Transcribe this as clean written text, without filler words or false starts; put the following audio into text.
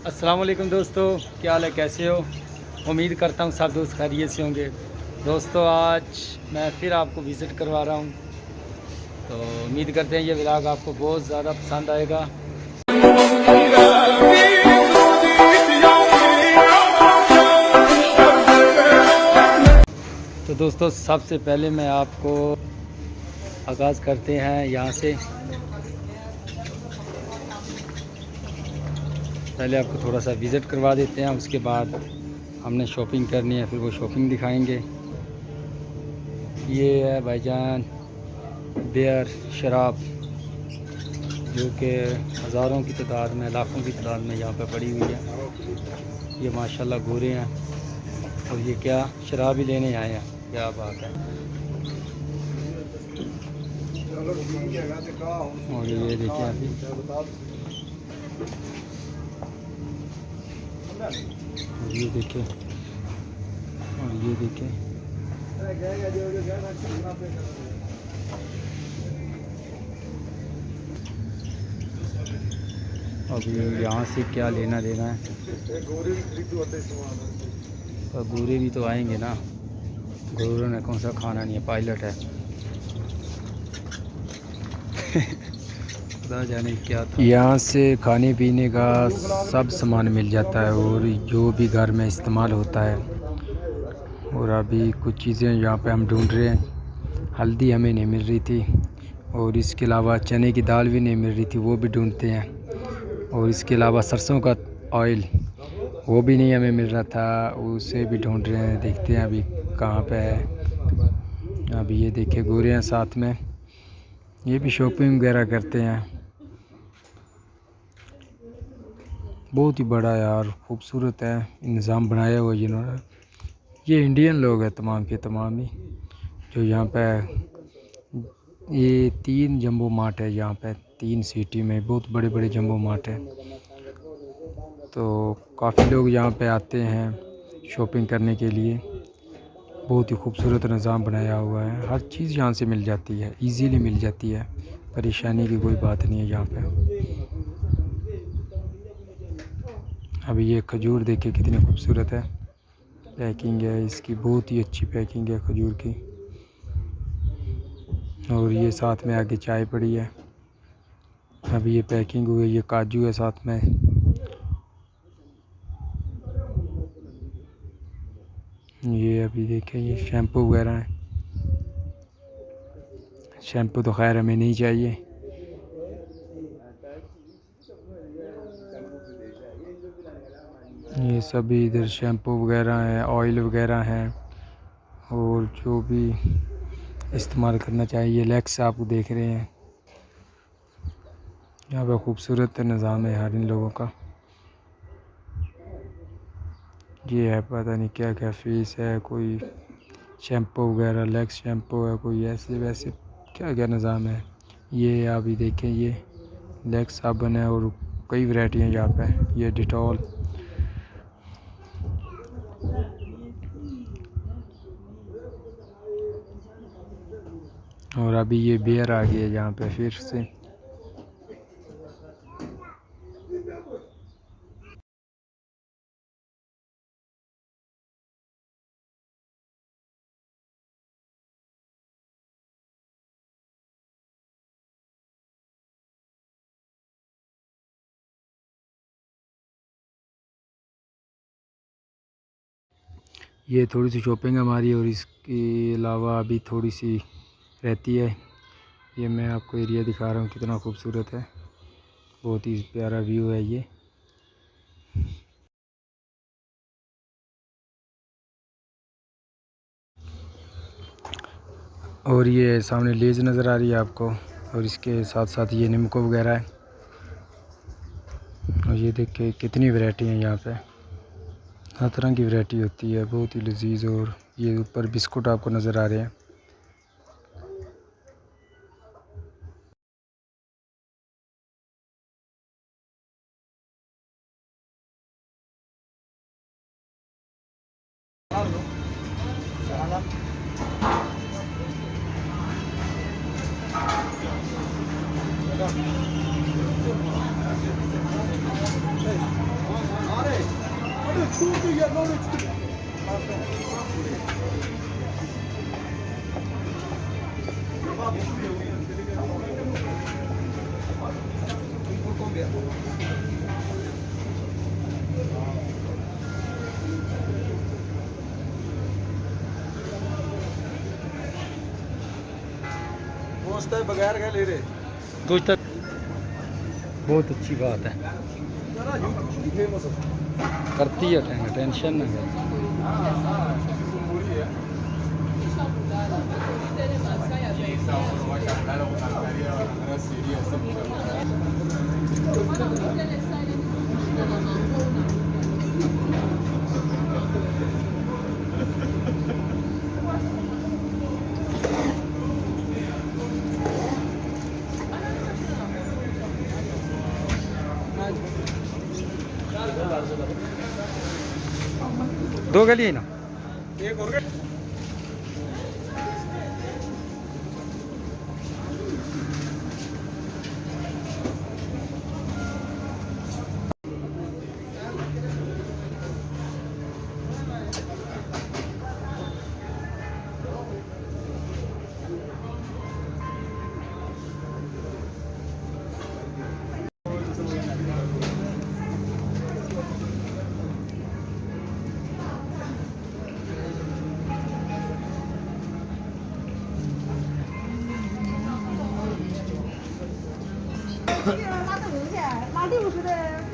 अस्सलाम वालेकुम दोस्तों, क्या हाल है, कैसे हो। उम्मीद करता हूँ सब दोस्त खैरियत से होंगे। दोस्तों आज मैं फिर आपको विज़िट करवा रहा हूँ, तो उम्मीद करते हैं ये व्लॉग आपको बहुत ज़्यादा पसंद आएगा। तो दोस्तों सबसे पहले मैं आपको आगाज़ करते हैं यहाँ से। पहले आपको थोड़ा सा विज़िट करवा देते हैं, उसके बाद हमने शॉपिंग करनी है, फिर वो शॉपिंग दिखाएंगे। ये है भाईजान बियर शराब, जो कि हज़ारों की तादाद में, लाखों की तादाद में यहाँ पे पड़ी हुई है। ये माशाल्लाह गोरे हैं और ये क्या शराब ही लेने आए हैं, क्या बात है। और ये देखिए अभी, और ये देखिए, और ये देखिए, अभी यहाँ से क्या लेना देना है। और गोरे भी तो आएंगे ना, गोरों ने कौन सा खाना नहीं है, पायलट है। पता जाने क्या था। यहाँ से खाने पीने का सब सामान मिल जाता है और जो भी घर में इस्तेमाल होता है। और अभी कुछ चीज़ें यहाँ पे हम ढूंढ रहे हैं। हल्दी हमें नहीं मिल रही थी, और इसके अलावा चने की दाल भी नहीं मिल रही थी, वो भी ढूंढते हैं। और इसके अलावा सरसों का ऑयल, वो भी नहीं हमें मिल रहा था, उसे भी ढूंढ रहे हैं। देखते हैं अभी कहाँ पे है। अभी ये देखिए गोरे हैं साथ में, ये भी शॉपिंग वगैरह करते हैं। बहुत ही बड़ा यार, खूबसूरत है निज़ाम बनाया हुआ जिन्होंने। ये इंडियन लोग हैं तमाम के तमाम ही, जो यहाँ पे। ये 3 जंबो मार्ट है यहाँ पे, 3 सिटी में बहुत बड़े बड़े जंबो मार्ट है। तो काफ़ी लोग यहाँ पे आते हैं शॉपिंग करने के लिए। बहुत ही खूबसूरत निज़ाम बनाया हुआ है, हर चीज़ यहाँ से मिल जाती है, इजीली मिल जाती है, परेशानी की कोई बात नहीं है यहाँ पे। अभी ये खजूर देखिए कितनी खूबसूरत है, पैकिंग है इसकी, बहुत ही अच्छी पैकिंग है खजूर की। और ये साथ में आगे चाय पड़ी है। अभी ये पैकिंग हुई है, ये काजू है साथ में। ये अभी देखें, ये शैम्पू वगैरह है। शैम्पू तो खैर हमें नहीं चाहिए। ये सभी इधर शैम्पू वगैरह है, ऑयल वगैरह हैं, और जो भी इस्तेमाल करना चाहिए। लैक्स आप देख रहे हैं, यहाँ पर खूबसूरत निज़ाम है यार इन लोगों का। ये है पता नहीं क्या क्या फीस है, कोई शैम्पू वगैरह, लैक्स शैम्पू है, कोई ऐसे वैसे क्या क्या निज़ाम है। ये अभी देखें, ये लैक्स साबुन है और कई वैरायटी हैं यहाँ पे। ये डिटॉल, और अभी ये बियर आ गई है यहाँ पे फिर से। ये थोड़ी सी शॉपिंग हमारी, और इसके अलावा अभी थोड़ी सी रहती है। ये मैं आपको एरिया दिखा रहा हूँ, कितना खूबसूरत है, बहुत ही प्यारा व्यू है ये। और ये सामने लेज नज़र आ रही है आपको, और इसके साथ साथ ये निम्को वगैरह है। और ये देखिए कितनी वैरायटी है यहाँ पे, हर तरह की वैरायटी होती है, बहुत ही लजीज। और ये ऊपर बिस्कुट आपको नज़र आ रहे हैं। दोस्त है बगैर क्या ले रहे दोस्त बहुत अच्छी बात है फेमस करती है टेंशन ना कर दो गली है ना एक और拉豆油去，拉60的。